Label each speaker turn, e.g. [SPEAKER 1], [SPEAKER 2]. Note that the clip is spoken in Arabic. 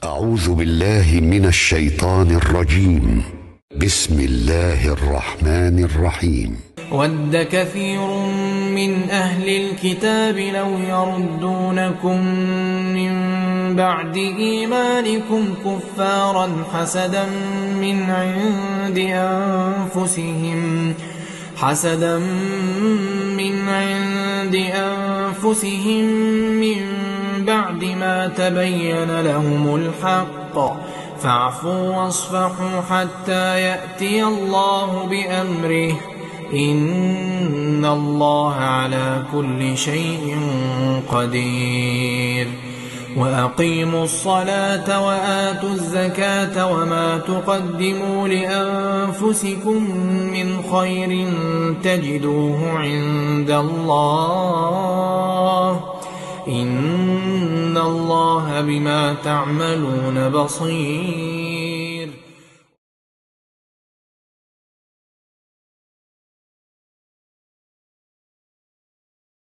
[SPEAKER 1] أعوذ بالله من الشيطان الرجيم. بسم الله الرحمن الرحيم.
[SPEAKER 2] ود كثير من أهل الكتاب لو يردونكم من بعد إيمانكم كفارا حسدا من عند أنفسهم من بعد ما تبين لهم الحق فاعفوا واصفحوا حتى يأتي الله بأمره إن الله على كل شيء قدير. وأقيموا الصلاة وآتوا الزكاة وما تقدموا لأنفسكم من خير تجدوه عند الله إن الله بما تعملون بصير.